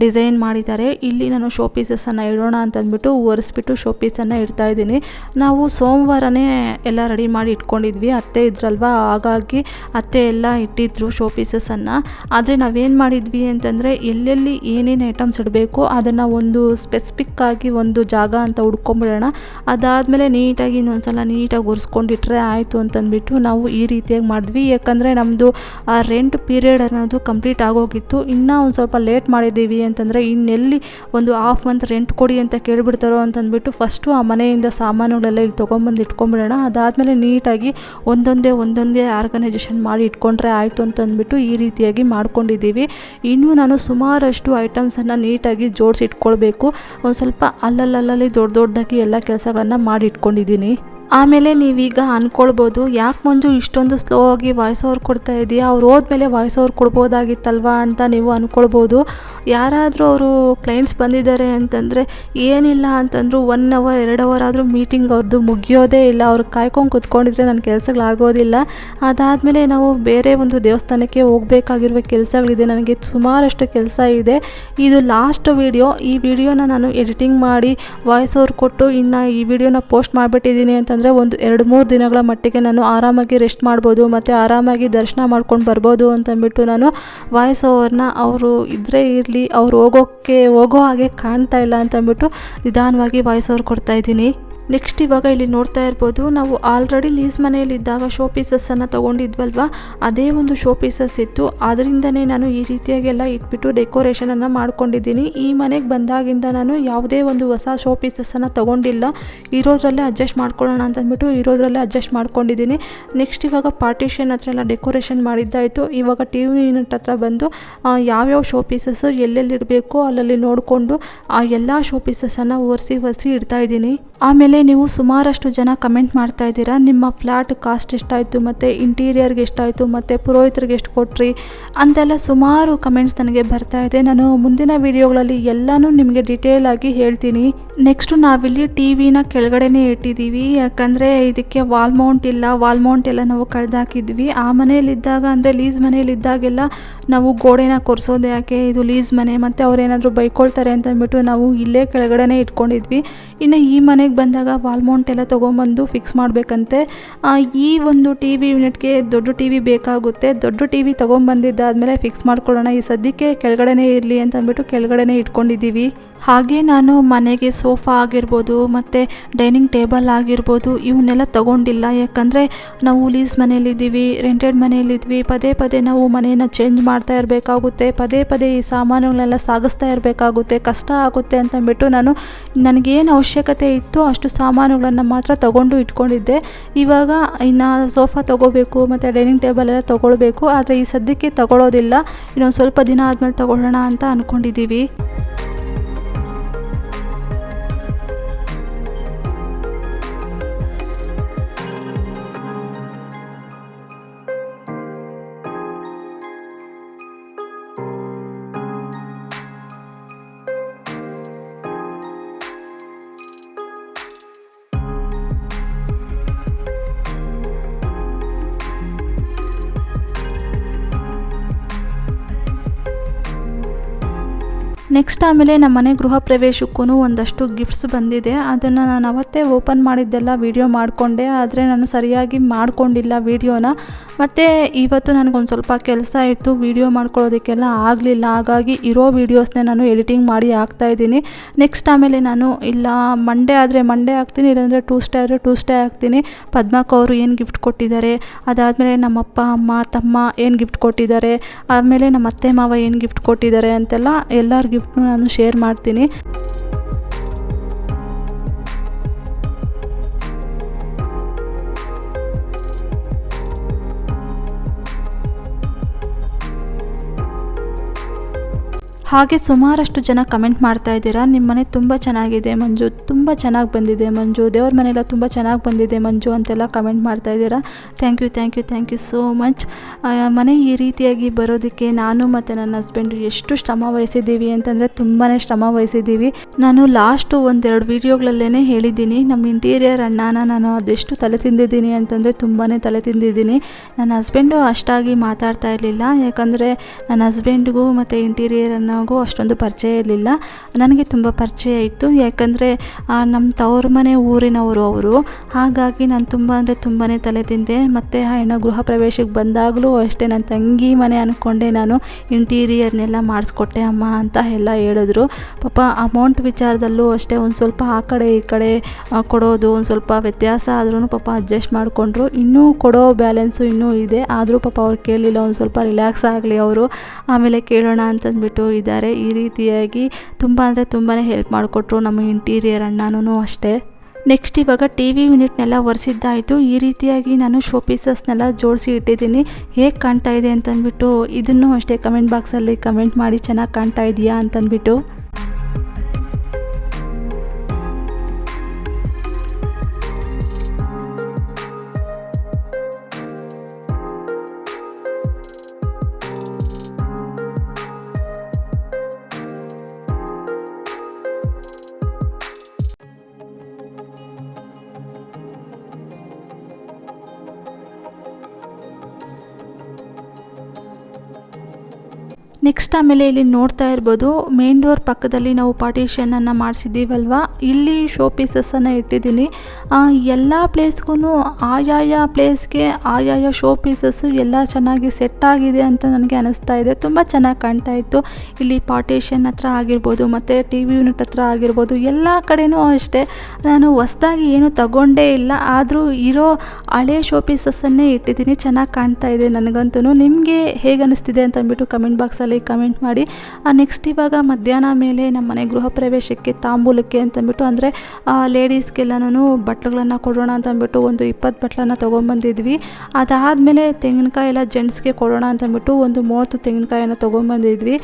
ಡಿಸೈನ್ ಮಾಡಿದ್ದಾರೆ. ಇಲ್ಲಿ ನಾನು ಶೋ ಪೀಸಸನ್ನು ಇಡೋಣ ಅಂತಂದ್ಬಿಟ್ಟು ಒರೆಸ್ಬಿಟ್ಟು ಶೋ ಪೀಸನ್ನು ಇಡ್ತಾಯಿದ್ದೀನಿ. ನಾವು ಸೋಮವಾರನೇ ಎಲ್ಲ ರೆಡಿ ಮಾಡಿ ಇಟ್ಕೊಂಡಿದ್ವಿ, ಅತ್ತೆ ಇದ್ರಲ್ವ, ಹಾಗಾಗಿ ಅತ್ತೆ ಎಲ್ಲ ಇಟ್ಟಿದ್ರು ಶೋ ಪೀಸಸನ್ನು. ಆದರೆ ನಾವೇನು ಮಾಡಿದ್ವಿ ಅಂತಂದರೆ ಎಲ್ಲೆಲ್ಲಿ ಏನೇನು ಐಟಮ್ಸ್ ಇಡಬೇಕು ಅದನ್ನು ಒಂದು ಸ್ಪೆಸಿಫಿಕ್ಕಾಗಿ ಒಂದು ಜಾಗ ಅಂತ ಹುಡ್ಕೊಂಬಿಡೋಣ. ಅದಾದಮೇಲೆ ನೀಟಾಗಿ ಇನ್ನೊಂದ್ಸಲ ನೀಟಾಗಿ ಒರೆಸ್ಕೊಂಡಿಟ್ರೆ ಆಯಿತು ಅಂತಂದ್ಬಿಟ್ಟು ನಾವು ಈ ರೀತಿಯಾಗಿ ಮಾಡಿದ್ವಿ. ಯಾಕಂದರೆ ನಮ್ಮದು ಆ ರೆಂಟ್ ಪೀರಿಯಡ್ ಅನ್ನೋದು ಕಂಪ್ಲೀಟ್ ಆಗೋಗಿತ್ತು. ಇನ್ನೂ ಒಂದು ಸ್ವಲ್ಪ ಲೇಟ್ ಮಾಡಿದ್ದೀವಿ ಅಂತಂದರೆ ಇನ್ನೆಲ್ಲಿ ಒಂದು ಹಾಫ್ ಮಂತ್ ರೆಂಟ್ ಕೊಡಿ ಅಂತ ಕೇಳಿಬಿಡ್ತಾರೋ ಅಂತಂದ್ಬಿಟ್ಟು ಫಸ್ಟು ಆ ಮನೆಯಿಂದ ಸಾಮಾನುಗಳೆಲ್ಲ ಇಲ್ಲಿ ತೊಗೊಂಬಂದು ಇಟ್ಕೊಂಬಿಡೋಣ. ಅದಾದಮೇಲೆ ನೀಟಾಗಿ ಒಂದೊಂದೇ ಆರ್ಗನೈಜೇಷನ್ ಮಾಡಿ ಇಟ್ಕೊಂಡ್ರೆ ಆಯಿತು ಅಂತಂದ್ಬಿಟ್ಟು ಈ ರೀತಿಯಾಗಿ ಮಾಡ್ಕೊಂಡಿದ್ದೀವಿ. ಇನ್ನೂ ನಾನು ಸುಮಾರಷ್ಟು ಐಟಮ್ಸನ್ನು ನೀಟಾಗಿ ಜೋಡಿಸಿ ಇಟ್ಕೊಳ್ಬೇಕು. ಒಂದು ಸ್ವಲ್ಪ ಅಲ್ಲಲ್ಲಿ ದೊಡ್ಡದಾಗಿ ಎಲ್ಲ ಕೆಲಸಗಳನ್ನು ಮಾಡಿ ಇಟ್ಕೊಂಡಿದ್ದೀನಿ. ಆಮೇಲೆ ನೀವೀಗ ಅಂದ್ಕೊಳ್ಬೋದು, ಯಾಕೆ ಮಂಜು ಇಷ್ಟೊಂದು ಸ್ಲೋ ಆಗಿ ವಾಯ್ಸ್ ಓವರ್ ಕೊಡ್ತಾ ಇದೆಯಾ, ಅವ್ರು ಹೋದ್ಮೇಲೆ ವಾಯ್ಸ್ ಓವರ್ ಕೊಡ್ಬೋದಾಗಿತ್ತಲ್ವಾ ಅಂತ ನೀವು ಅಂದ್ಕೊಳ್ಬೋದು. ಯಾರಾದರೂ ಅವರು ಕ್ಲೈಂಟ್ಸ್ ಬಂದಿದ್ದಾರೆ ಅಂತಂದರೆ ಏನಿಲ್ಲ ಅಂತಂದರೂ 1 hour 2 hour ಆದರೂ ಮೀಟಿಂಗ್ ಅವ್ರದ್ದು ಮುಗಿಯೋದೇ ಇಲ್ಲ. ಅವ್ರು ಕಾಯ್ಕೊಂಡು ಕೂತ್ಕೊಂಡಿದ್ರೆ ನನ್ನ ಕೆಲಸಗಳಾಗೋದಿಲ್ಲ. ಅದಾದಮೇಲೆ ನಾವು ಬೇರೆ ಒಂದು ದೇವಸ್ಥಾನಕ್ಕೆ ಹೋಗಬೇಕಾಗಿರುವ ಕೆಲಸಗಳಿದೆ, ನನಗೆ ಸುಮಾರಷ್ಟು ಕೆಲಸ ಇದೆ. ಇದು ಲಾಸ್ಟ್ ವೀಡಿಯೋ. ಈ ವಿಡಿಯೋನ ನಾನು ಎಡಿಟಿಂಗ್ ಮಾಡಿ ವಾಯ್ಸ್ ಓವರ್ ಕೊಟ್ಟು ಇನ್ನು ಈ ವಿಡಿಯೋನ ಪೋಸ್ಟ್ ಮಾಡಿಬಿಟ್ಟಿದ್ದೀನಿ ಅಂತ ಒಂದು 2-3 ದಿನಗಳ ಮಟ್ಟಿಗೆ ನಾನು ಆರಾಮಾಗಿ ರೆಸ್ಟ್ ಮಾಡ್ಬೋದು ಮತ್ತು ಆರಾಮಾಗಿ ದರ್ಶನ ಮಾಡ್ಕೊಂಡು ಬರ್ಬೋದು ಅಂತಂದ್ಬಿಟ್ಟು ನಾನು ವಾಯ್ಸ್ ಓವರ್ನ ಅವರು ಇದ್ದರೆ ಇರಲಿ, ಅವ್ರು ಹೋಗೋ ಹಾಗೆ ಕಾಣ್ತಾ ಇಲ್ಲ ಅಂತಂದ್ಬಿಟ್ಟು ನಿಧಾನವಾಗಿ ವಾಯ್ಸ್ ಓವರ್ ಕೊಡ್ತಾಯಿದ್ದೀನಿ. ನೆಕ್ಸ್ಟ್ ಇವಾಗ ಇಲ್ಲಿ ನೋಡ್ತಾ ಇರ್ಬೋದು, ನಾವು ಆಲ್ರೆಡಿ ಲೀಸ್ ಮನೆಯಲ್ಲಿದ್ದಾಗ ಶೋ ಪೀಸಸ್ಸನ್ನು ತೊಗೊಂಡಿದ್ವಲ್ವ, ಅದೇ ಒಂದು ಶೋ ಪೀಸಸ್ ಇತ್ತು. ಅದರಿಂದನೇ ನಾನು ಈ ರೀತಿಯಾಗೆಲ್ಲ ಇಟ್ಬಿಟ್ಟು ಡೆಕೋರೇಷನನ್ನು ಮಾಡ್ಕೊಂಡಿದ್ದೀನಿ. ಈ ಮನೆಗೆ ಬಂದಾಗಿಂದ ನಾನು ಯಾವುದೇ ಒಂದು ಹೊಸ ಶೋ ಪೀಸಸ್ಸನ್ನು ತೊಗೊಂಡಿಲ್ಲ. ಇರೋದ್ರಲ್ಲೇ ಅಡ್ಜಸ್ಟ್ ಮಾಡ್ಕೊಳ್ಳೋಣ ಅಂತಂದ್ಬಿಟ್ಟು ಇರೋದ್ರಲ್ಲೇ ಅಡ್ಜಸ್ಟ್ ಮಾಡ್ಕೊಂಡಿದ್ದೀನಿ. ನೆಕ್ಸ್ಟ್ ಇವಾಗ ಪಾರ್ಟಿಷನ್ ಹತ್ರ ಎಲ್ಲ ಡೆಕೋರೇಷನ್ ಮಾಡಿದ್ದಾಯಿತು. ಇವಾಗ ಟಿ ವಿ ಯೂನಿಟ್ ಹತ್ರ ಬಂದು ಯಾವ್ಯಾವ ಶೋ ಪೀಸಸ್ಸು ಎಲ್ಲೆಲ್ಲಿ ಇಡಬೇಕು ಅಲ್ಲಲ್ಲಿ ನೋಡಿಕೊಂಡು ಆ ಎಲ್ಲ ಶೋ ಪೀಸಸ್ಸನ್ನು ಒರೆಸಿ ಇಡ್ತಾಯಿದ್ದೀನಿ. ಆಮೇಲೆ ನೀವು ಸುಮಾರಷ್ಟು ಜನ ಕಮೆಂಟ್ ಮಾಡ್ತಾ ಇದ್ದೀರಾ, ನಿಮ್ಮ ಫ್ಲ್ಯಾಟ್ ಕಾಸ್ಟ್ ಎಷ್ಟಾಯಿತು ಮತ್ತು ಇಂಟೀರಿಯರ್ಗೆ ಎಷ್ಟಾಯಿತು ಮತ್ತು ಪುರೋಹಿತರಿಗೆ ಎಷ್ಟು ಕೊಟ್ರಿ ಅಂತೆಲ್ಲ ಸುಮಾರು ಕಮೆಂಟ್ಸ್ ನನಗೆ ಬರ್ತಾ ಇದೆ. ನಾನು ಮುಂದಿನ ವೀಡಿಯೋಗಳಲ್ಲಿ ಎಲ್ಲನೂ ನಿಮಗೆ ಡೀಟೇಲ್ ಆಗಿ ಹೇಳ್ತೀನಿ. ನೆಕ್ಸ್ಟು ನಾವಿಲ್ಲಿ ಟಿ ವಿನ ಕೆಳಗಡೆನೇ ಇಟ್ಟಿದ್ದೀವಿ, ಯಾಕಂದರೆ ಇದಕ್ಕೆ ವಾಲ್ ಮೌಂಟ್ ಇಲ್ಲ. ವಾಲ್ ಮೌಂಟ್ ಎಲ್ಲ ನಾವು ಕಳೆದಾಕಿದ್ವಿ. ಆ ಮನೆಯಲ್ಲಿದ್ದಾಗ ಅಂದರೆ ಲೀಸ್ ಮನೆಯಲ್ಲಿದ್ದಾಗೆಲ್ಲ ನಾವು ಗೋಡೆನ ಕೊರೆಸೋದು ಯಾಕೆ, ಇದು ಲೀಸ್ ಮನೆ ಮತ್ತು ಅವ್ರೇನಾದರೂ ಬೈಕೊಳ್ತಾರೆ ಅಂತಂದ್ಬಿಟ್ಟು ನಾವು ಇಲ್ಲೇ ಕೆಳಗಡೆನೇ ಇಟ್ಕೊಂಡಿದ್ವಿ. ಇನ್ನು ಈ ಮನೆಗೆ ಬಂದಾಗ ವಾಲ್ ಮೌಂಟ್ ಎಲ್ಲ ತೊಗೊಂಬಂದು ಫಿಕ್ಸ್ ಮಾಡಬೇಕಂತೆ. ಈ ಒಂದು ಟಿ ವಿ ಯೂನಿಟ್ಗೆ ದೊಡ್ಡ ಟಿ ವಿ ಬೇಕಾಗುತ್ತೆ. ದೊಡ್ಡ ಟಿ ವಿ ತೊಗೊಂಬಂದಿದ್ದಾದಮೇಲೆ ಫಿಕ್ಸ್ ಮಾಡ್ಕೊಳ್ಳೋಣ, ಈ ಸದ್ಯಕ್ಕೆ ಕೆಳಗಡೆನೇ ಇರಲಿ ಅಂತಂದ್ಬಿಟ್ಟು ಕೆಳಗಡೆನೇ ಇಟ್ಕೊಂಡಿದ್ದೀವಿ. ಹಾಗೆ ನಾನು ಮನೆಗೆ ಸೋಫಾ ಆಗಿರ್ಬೋದು ಮತ್ತು ಡೈನಿಂಗ್ ಟೇಬಲ್ ಆಗಿರ್ಬೋದು ಇವನ್ನೆಲ್ಲ ತೊಗೊಂಡಿಲ್ಲ. ಯಾಕಂದರೆ ನಾವು ಲೀಸ್ ಮನೆಯಲ್ಲಿದ್ದೀವಿ, ರೆಂಟೆಡ್ ಮನೆಯಲ್ಲಿದ್ವಿ, ಪದೇ ನಾವು ಮನೆಯನ್ನು ಚೇಂಜ್ ಮಾಡ್ತಾ ಇರಬೇಕಾಗುತ್ತೆ, ಪದೇ ಈ ಸಾಮಾನುಗಳನ್ನೆಲ್ಲ ಸಾಗಿಸ್ತಾ ಇರಬೇಕಾಗುತ್ತೆ, ಕಷ್ಟ ಆಗುತ್ತೆ ಅಂತಂದ್ಬಿಟ್ಟು ನನಗೇನು ಅವಶ್ಯಕತೆ ಇತ್ತು ಅಷ್ಟು ಸಾಮಾನುಗಳನ್ನು ಮಾತ್ರ ತೊಗೊಂಡು ಇಟ್ಕೊಂಡಿದ್ದೆ. ಇವಾಗ ಇನ್ನು ಸೋಫಾ ತೊಗೋಬೇಕು ಮತ್ತು ಡೈನಿಂಗ್ ಟೇಬಲ್ ಎಲ್ಲ ತೊಗೊಳ್ಬೇಕು. ಆದರೆ ಈ ಸದ್ಯಕ್ಕೆ ತೊಗೊಳ್ಳೋದಿಲ್ಲ, ಇನ್ನೊಂದು ಸ್ವಲ್ಪ ದಿನ ಆದಮೇಲೆ ತೊಗೊಳ್ಳೋಣ ಅಂತ ಅಂದ್ಕೊಂಡಿದ್ದೀವಿ. ನೆಕ್ಸ್ಟ್ ಆಮೇಲೆ ನಮ್ಮ ಮನೆ ಗೃಹ ಪ್ರವೇಶಕ್ಕೂ ಒಂದಷ್ಟು ಗಿಫ್ಟ್ಸ್ ಬಂದಿದೆ. ಅದನ್ನು ನಾನು ಅವತ್ತೇ ಓಪನ್ ಮಾಡಿದ್ದೆಲ್ಲ ವೀಡಿಯೋ ಮಾಡಿಕೊಂಡೆ, ಆದರೆ ನಾನು ಸರಿಯಾಗಿ ಮಾಡಿಕೊಂಡಿಲ್ಲ ವೀಡಿಯೋನ. ಮತ್ತು ಇವತ್ತು ನನಗೊಂದು ಸ್ವಲ್ಪ ಕೆಲಸ ಇತ್ತು, ವೀಡಿಯೋ ಮಾಡ್ಕೊಳ್ಳೋದಕ್ಕೆಲ್ಲ ಆಗಲಿಲ್ಲ. ಹಾಗಾಗಿ ಇರೋ ವೀಡಿಯೋಸ್ನೇ ನಾನು ಎಡಿಟಿಂಗ್ ಮಾಡಿ ಹಾಕ್ತಾಯಿದ್ದೀನಿ. ನೆಕ್ಸ್ಟ್ ಆಮೇಲೆ ನಾನು ಇಲ್ಲ ಮಂಡೇ ಆದರೆ ಮಂಡೇ ಹಾಕ್ತೀನಿ, ಇಲ್ಲಾಂದರೆ ಟ್ಯೂಸ್ಡೇ ಆದರೆ ಟ್ಯೂಸ್ಡೇ ಹಾಕ್ತೀನಿ. ಪದ್ಮಕ್ಕ ಅವರು ಏನು ಗಿಫ್ಟ್ ಕೊಟ್ಟಿದ್ದಾರೆ, ಅದಾದಮೇಲೆ ನಮ್ಮಪ್ಪ ಅಮ್ಮ ತಮ್ಮ ಏನು ಗಿಫ್ಟ್ ಕೊಟ್ಟಿದ್ದಾರೆ, ಆಮೇಲೆ ನಮ್ಮ ಅತ್ತೆ ಮಾವ ಏನು ಗಿಫ್ಟ್ ಕೊಟ್ಟಿದ್ದಾರೆ ಅಂತೆಲ್ಲ ಎಲ್ಲರ ಗಿಫ್ಟ್ನು ನಾನು ಶೇರ್ ಮಾಡ್ತೀನಿ. ಹಾಗೆ ಸುಮಾರಷ್ಟು ಜನ ಕಮೆಂಟ್ ಮಾಡ್ತಾ ಇದ್ದೀರಾ, ನಿಮ್ಮ ಮನೆ ತುಂಬ ಚೆನ್ನಾಗಿದೆ ಮಂಜು, ತುಂಬ ಚೆನ್ನಾಗಿ ಬಂದಿದೆ ಮಂಜು, ದೇವ್ರ ಮನೆಯೆಲ್ಲ ತುಂಬ ಚೆನ್ನಾಗಿ ಬಂದಿದೆ ಮಂಜು ಅಂತೆಲ್ಲ ಕಮೆಂಟ್ ಮಾಡ್ತಾ ಇದ್ದೀರಾ. Thank you so much. ಮನೆ ಈ ರೀತಿಯಾಗಿ ಬರೋದಕ್ಕೆ ನಾನು ಮತ್ತು ನನ್ನ ಹಸ್ಬೆಂಡು ಎಷ್ಟು ಶ್ರಮ ವಹಿಸಿದ್ದೀವಿ ಅಂತಂದರೆ ತುಂಬಾ ಶ್ರಮ ವಹಿಸಿದ್ದೀವಿ. ನಾನು ಲಾಸ್ಟು ಒಂದೆರಡು ವೀಡಿಯೋಗಳಲ್ಲೇ ಹೇಳಿದ್ದೀನಿ, ನಮ್ಮ ಇಂಟೀರಿಯರ್ ಅಣ್ಣನ ನಾನು ಅದೆಷ್ಟು ತಲೆ ತಿಂದಿದ್ದೀನಿ ಅಂತಂದರೆ ತುಂಬಾ ತಲೆ ತಿಂದಿದ್ದೀನಿ. ನನ್ನ ಹಸ್ಬೆಂಡು ಅಷ್ಟಾಗಿ ಮಾತಾಡ್ತಾ ಇರಲಿಲ್ಲ, ಯಾಕಂದರೆ ನನ್ನ ಹಸ್ಬೆಂಡ್ಗೂ ಮತ್ತು ಇಂಟೀರಿಯರ್ ಅನ್ನೋಗೂ ಅಷ್ಟೊಂದು ಪರಿಚಯ ಇರಲಿಲ್ಲ. ನನಗೆ ತುಂಬ ಪರಿಚಯ ಇತ್ತು, ಯಾಕಂದರೆ ನಮ್ಮ ತವ್ರ ಮನೆ ಊರಿನವರು ಅವರು. ಹಾಗಾಗಿ ನಾನು ತುಂಬ ಅಂದರೆ ತುಂಬಾ ತಲೆ ತಿಂದೆ. ಮತ್ತು ಹೆಣ್ಣು ಗೃಹ ಪ್ರವೇಶಕ್ಕೆ ಬಂದಾಗಲೂ ಅಷ್ಟೇ ನನ್ನ ತಂಗಿ ಮನೆ ಅಂದ್ಕೊಂಡೆ ನಾನು ಇಂಟೀರಿಯರ್ನೆಲ್ಲ ಮಾಡಿಸ್ಕೊಟ್ಟೆ ಅಮ್ಮ ಅಂತ ಎಲ್ಲ ಹೇಳಿದ್ರು. ಪಾಪ ಅಮೌಂಟ್ ವಿಚಾರದಲ್ಲೂ ಅಷ್ಟೇ ಒಂದು ಸ್ವಲ್ಪ ಆ ಕಡೆ ಈ ಕಡೆ ಕೊಡೋದು ಒಂದು ಸ್ವಲ್ಪ ವ್ಯತ್ಯಾಸ ಆದ್ರೂ ಪಾಪ ಅಡ್ಜಸ್ಟ್ ಮಾಡಿಕೊಂಡ್ರು. ಇನ್ನೂ ಕೊಡೋ ಬ್ಯಾಲೆನ್ಸು ಇನ್ನೂ ಇದೆ, ಆದರೂ ಪಾಪ ಅವ್ರು ಕೇಳಲಿಲ್ಲ, ಒಂದು ಸ್ವಲ್ಪ ರಿಲ್ಯಾಕ್ಸ್ ಆಗಲಿ ಅವರು, ಆಮೇಲೆ ಕೇಳೋಣ ಅಂತಂದ್ಬಿಟ್ಟು ಇದ್ದಾರೆ. ಈ ರೀತಿಯಾಗಿ ತುಂಬ ಅಂದರೆ ತುಂಬಾ ಹೆಲ್ಪ್ ಮಾಡಿಕೊಟ್ರು ನಮ್ಮ ಇಂಟೀರಿಯರ್ ಅಣ್ಣನೂ ಅಷ್ಟೇ. ನೆಕ್ಸ್ಟ್ ಇವಾಗ TV ಯೂನಿಟ್ನೆಲ್ಲ ಒರೆಸಿದ್ದಾಯಿತು. ಈ ರೀತಿಯಾಗಿ ನಾನು ಶೋ ಪೀಸಸ್ನೆಲ್ಲ ಜೋಡಿಸಿ ಇಟ್ಟಿದ್ದೀನಿ. ಹೇಗೆ ಕಾಣ್ತಾ ಇದೆ ಅಂತಂದ್ಬಿಟ್ಟು ಇದನ್ನು ಅಷ್ಟೇ ಕಮೆಂಟ್ ಬಾಕ್ಸಲ್ಲಿ ಕಮೆಂಟ್ ಮಾಡಿ, ಚೆನ್ನಾಗಿ ಕಾಣ್ತಾ ಇದೆಯಾ ಅಂತಂದ್ಬಿಟ್ಟು. ನೆಕ್ಸ್ಟ್ ಆಮೇಲೆ ಇಲ್ಲಿ ನೋಡ್ತಾ ಇರ್ಬೋದು, ಮೇನ್ ಡೋರ್ ಪಕ್ಕದಲ್ಲಿ ನಾವು ಪಾರ್ಟಿಷನನ್ನು ಮಾಡಿಸಿದ್ದೀವಲ್ವ, ಇಲ್ಲಿ ಶೋ ಪೀಸಸನ್ನು ಇಟ್ಟಿದ್ದೀನಿ. ಎಲ್ಲ ಪ್ಲೇಸ್ಗೂ ಆಯಾಯ ಪ್ಲೇಸ್ಗೆ ಆಯಾಯ ಶೋ ಪೀಸಸ್ಸು ಎಲ್ಲ ಚೆನ್ನಾಗಿ ಸೆಟ್ ಆಗಿದೆ ಅಂತ ನನಗೆ ಅನ್ನಿಸ್ತಾ ಇದೆ. ತುಂಬ ಚೆನ್ನಾಗಿ ಕಾಣ್ತಾ ಇತ್ತು. ಇಲ್ಲಿ ಪಾರ್ಟಿಷನ್ ಹತ್ರ ಆಗಿರ್ಬೋದು ಮತ್ತು TV ಯೂನಿಟ್ ಹತ್ರ ಆಗಿರ್ಬೋದು, ಎಲ್ಲ ಕಡೆನೂ ಅಷ್ಟೇ. ನಾನು ಹೊಸ್ದಾಗಿ ಏನೂ ತಗೊಂಡೇ ಇಲ್ಲ, ಆದರೂ ಇರೋ ಹಳೆ ಶೋ ಪೀಸಸ್ಸನ್ನೇ ಇಟ್ಟಿದ್ದೀನಿ. ಚೆನ್ನಾಗಿ ಕಾಣ್ತಾ ಇದೆ ನನಗಂತೂ. ನಿಮಗೆ ಹೇಗೆ ಅನ್ನಿಸ್ತಿದೆ ಅಂತ ಅಂದ್ಬಿಟ್ಟು ಕಮೆಂಟ್ ಬಾಕ್ಸಲ್ಲಿ ಕಮೆಂಟ್ ಮಾಡಿ. ನೆಕ್ಸ್ಟ್ ಇವಾಗ ಮಧ್ಯಾಹ್ನ ಮೇಲೆ ನಮ್ಮ ಮನೆ ಗೃಹ ಪ್ರವೇಶಕ್ಕೆ ತಾಂಬೂಲಕ್ಕೆ ಅಂತಂದ್ಬಿಟ್ಟು, ಅಂದರೆ ಲೇಡೀಸ್ಗೆಲ್ಲನೂ ಬಟ್ಲುಗಳನ್ನು ಕೊಡೋಣ ಅಂತಂದ್ಬಿಟ್ಟು ಒಂದು 20 ಬಟ್ಲನ್ನು ತೊಗೊಂಬಂದಿದ್ವಿ. ಅದಾದಮೇಲೆ ತೆಂಗಿನಕಾಯಿ ಎಲ್ಲ ಜೆಂಟ್ಸ್ಗೆ ಕೊಡೋಣ ಅಂತಂದ್ಬಿಟ್ಟು ಒಂದು 30 ತೆಂಗಿನಕಾಯನ್ನು ತೊಗೊಂಬಂದಿದ್ವಿ.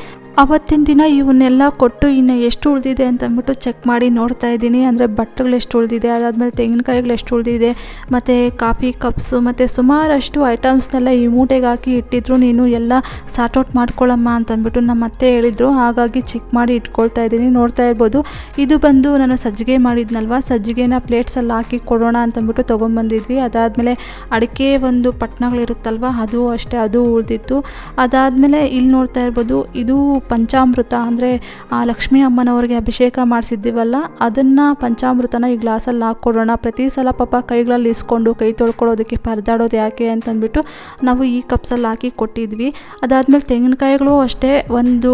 ಅವತ್ತಿನ ದಿನ ಇವನ್ನೆಲ್ಲ ಕೊಟ್ಟು ಇನ್ನು ಎಷ್ಟು ಉಳಿದಿದೆ ಅಂತಂದ್ಬಿಟ್ಟು ಚೆಕ್ ಮಾಡಿ ನೋಡ್ತಾ ಇದ್ದೀನಿ. ಅಂದರೆ ಬಟ್ಟೆಗಳು ಎಷ್ಟು ಉಳಿದಿದೆ, ಅದಾದಮೇಲೆ ತೆಂಗಿನಕಾಯಿಗಳು ಎಷ್ಟು ಉಳಿದಿದೆ, ಮತ್ತು ಕಾಫಿ ಕಪ್ಸು ಮತ್ತು ಸುಮಾರಷ್ಟು ಐಟಮ್ಸ್ನೆಲ್ಲ ಈ ಮೂಟೆಗೆ ಹಾಕಿ ಇಟ್ಟಿದ್ರು. ನೀನು ಎಲ್ಲ ಸಾರ್ಟ್ಔಟ್ ಮಾಡ್ಕೊಳ್ಳಮ್ಮ ಅಂತಂದ್ಬಿಟ್ಟು ನಮ್ಮ ಅತ್ತೆ ಹೇಳಿದರು. ಹಾಗಾಗಿ ಚೆಕ್ ಮಾಡಿ ಇಟ್ಕೊಳ್ತಾ ಇದ್ದೀನಿ. ನೋಡ್ತಾ ಇರ್ಬೋದು, ಇದು ಬಂದು ನಾನು ಸಜ್ಜಿಗೆ ಮಾಡಿದ್ನಲ್ವ, ಸಜ್ಜಿಗೆನ ಪ್ಲೇಟ್ಸಲ್ಲಿ ಹಾಕಿ ಕೊಡೋಣ ಅಂತಂದ್ಬಿಟ್ಟು ತೊಗೊಂಬಂದಿದ್ವಿ. ಅದಾದಮೇಲೆ ಅಡಿಕೆ ಒಂದು ಪಟ್ನಗಳಿರುತ್ತಲ್ವ, ಅದು ಅಷ್ಟೇ, ಅದು ಉಳಿದಿತ್ತು. ಅದಾದಮೇಲೆ ಇಲ್ಲಿ ನೋಡ್ತಾ ಇರ್ಬೋದು, ಇದು ಪಂಚಾಮೃತ, ಅಂದರೆ ಲಕ್ಷ್ಮೀ ಅಮ್ಮನವ್ರಿಗೆ ಅಭಿಷೇಕ ಮಾಡಿಸಿದ್ದೀವಲ್ಲ, ಅದನ್ನು ಪಂಚಾಮೃತನ ಈ ಗ್ಲಾಸಲ್ಲಿ ಹಾಕ್ಕೊಡೋಣ. ಪ್ರತಿ ಸಲ ಪಾಪ ಕೈಗಳಲ್ಲಿ ಇಸ್ಕೊಂಡು ಕೈ ತೊಳ್ಕೊಳ್ಳೋದಕ್ಕೆ ಪರದಾಡೋದು ಯಾಕೆ ಅಂತಂದ್ಬಿಟ್ಟು ನಾವು ಈ ಕಪ್ಸಲ್ಲಿ ಹಾಕಿ ಕೊಟ್ಟಿದ್ವಿ. ಅದಾದಮೇಲೆ ತೆಂಗಿನಕಾಯಿಗಳು ಅಷ್ಟೇ, ಒಂದು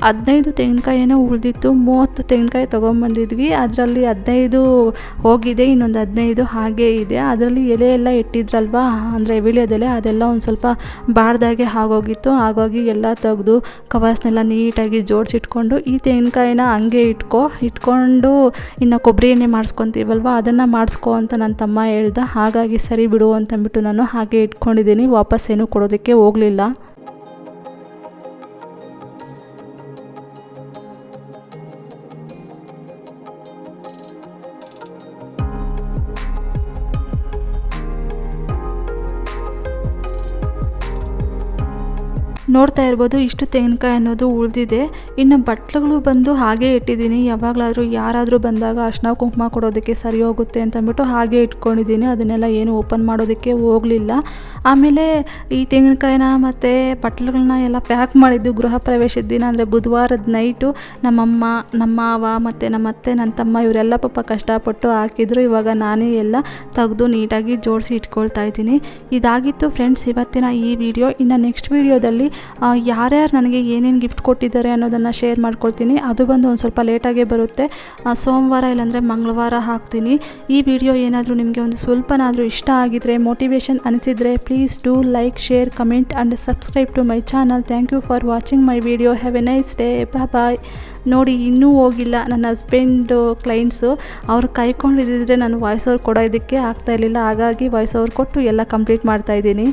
15 ತೆಂಗಿನಕಾಯಿನೋ ಉಳಿದಿತ್ತು. 30 ತೆಂಗಿನಕಾಯಿ ತೊಗೊಂಬಂದಿದ್ವಿ. ಅದರಲ್ಲಿ 15 ಹೋಗಿದೆ, ಇನ್ನೊಂದು 15 ಹಾಗೇ ಇದೆ. ಅದರಲ್ಲಿ ಎಲೆ ಎಲ್ಲ ಇಟ್ಟಿದ್ರಲ್ವ, ಅಂದರೆ ವಿಳ್ಯದೆಲೆ, ಅದೆಲ್ಲ ಒಂದು ಸ್ವಲ್ಪ ಬಾಡ್ದಾಗೆ ಆಗೋಗಿತ್ತು. ಹಾಗಾಗಿ ಎಲ್ಲ ತೆಗೆದು ಕವರ್ಸ್ನೆಲ್ಲ ನೀಟಾಗಿ ಜೋಡಿಸಿಟ್ಕೊಂಡು, ಈ ತೆಂಗಿನಕಾಯಿನ ಹಂಗೆ ಇಟ್ಕೊಂಡು ಇನ್ನು ಕೊಬ್ಬರಿ ಎಣ್ಣೆ ಮಾಡಿಸ್ಕೊತೀವಲ್ವ, ಅದನ್ನು ಮಾಡಿಸ್ಕೊ ಅಂತ ನನ್ನ ತಮ್ಮ ಹೇಳ್ದ. ಹಾಗಾಗಿ ಸರಿ ಬಿಡು ಅಂತಂದ್ಬಿಟ್ಟು ನಾನು ಹಾಗೆ ಇಟ್ಕೊಂಡಿದ್ದೀನಿ, ವಾಪಸ್ ಏನೂ ಕೊಡೋದಕ್ಕೆ ಹೋಗಲಿಲ್ಲ. ನೋಡ್ತಾ ಇರ್ಬೋದು, ಇಷ್ಟು ತೆಂಗಿನಕಾಯಿ ಅನ್ನೋದು ಉಳಿದಿದೆ. ಇನ್ನು ಬಟ್ಲುಗಳು ಬಂದು ಹಾಗೆ ಇಟ್ಟಿದ್ದೀನಿ. ಯಾವಾಗಲಾದರೂ ಯಾರಾದರೂ ಬಂದಾಗ ಅರ್ಶಿನ ಕುಂಕುಮ ಕೊಡೋದಕ್ಕೆ ಸರಿ ಹೋಗುತ್ತೆ ಅಂತಂದ್ಬಿಟ್ಟು ಹಾಗೆ ಇಟ್ಕೊಂಡಿದ್ದೀನಿ. ಅದನ್ನೆಲ್ಲ ಏನು ಓಪನ್ ಮಾಡೋದಕ್ಕೆ ಹೋಗಲಿಲ್ಲ. ಆಮೇಲೆ ಈ ತೆಂಗಿನಕಾಯಿನ ಮತ್ತು ಬಟ್ಲುಗಳನ್ನ ಎಲ್ಲ ಪ್ಯಾಕ್ ಮಾಡಿದ್ದು ಗೃಹ ಪ್ರವೇಶದ ದಿನ, ಅಂದರೆ ಬುಧವಾರದ ನೈಟು ನಮ್ಮಮ್ಮ, ನಮ್ಮ ಮಾವ ಮತ್ತು ನಮ್ಮ ಅತ್ತೆ, ನನ್ನ ತಮ್ಮ ಇವರೆಲ್ಲ ಪಾಪ ಕಷ್ಟಪಟ್ಟು ಹಾಕಿದ್ರು. ಇವಾಗ ನಾನೇ ಎಲ್ಲ ತೆಗೆದು ನೀಟಾಗಿ ಜೋಡಿಸಿ ಇಟ್ಕೊಳ್ತಾ ಇದ್ದೀನಿ. ಇದಾಗಿತ್ತು ಫ್ರೆಂಡ್ಸ್ ಇವತ್ತಿನ ಈ ವಿಡಿಯೋ. ಇನ್ನು ನೆಕ್ಸ್ಟ್ ವಿಡಿಯೋದಲ್ಲಿ ಯಾರ್ಯಾರು ನನಗೆ ಏನೇನು ಗಿಫ್ಟ್ ಕೊಟ್ಟಿದ್ದಾರೆ ಅನ್ನೋದನ್ನು ಶೇರ್ ಮಾಡ್ಕೊಳ್ತೀನಿ. ಅದು ಬಂದು ಒಂದು ಸ್ವಲ್ಪ ಲೇಟಾಗೇ ಬರುತ್ತೆ, ಸೋಮವಾರ ಇಲ್ಲಾಂದರೆ ಮಂಗಳವಾರ ಹಾಕ್ತೀನಿ. ಈ ವಿಡಿಯೋ ಏನಾದರೂ ನಿಮಗೆ ಒಂದು ಸ್ವಲ್ಪನಾದರೂ ಇಷ್ಟ ಆಗಿದರೆ, ಮೋಟಿವೇಶನ್ ಅನಿಸಿದರೆ, please do like, share, comment and subscribe to my channel. Thank you for watching my video. Have a nice day. Bye. ನೋಡಿ, ಇನ್ನೂ ಹೋಗಿಲ್ಲ ನನ್ನ ಹಸ್ಬೆಂಡು ಕ್ಲೈಂಟ್ಸು. ಅವ್ರು ಕಾಯ್ಕೊಂಡಿದ್ದರೆ ನಾನು ವಾಯ್ಸ್ ಓವರ್ ಕೊಡೋದಕ್ಕೆ ಆಗ್ತಾಯಿರಲಿಲ್ಲ. ಹಾಗಾಗಿ ವಾಯ್ಸ್ ಓವರ್ ಕೊಟ್ಟು ಎಲ್ಲ ಕಂಪ್ಲೀಟ್ ಮಾಡ್ತಾಯಿದ್ದೀನಿ.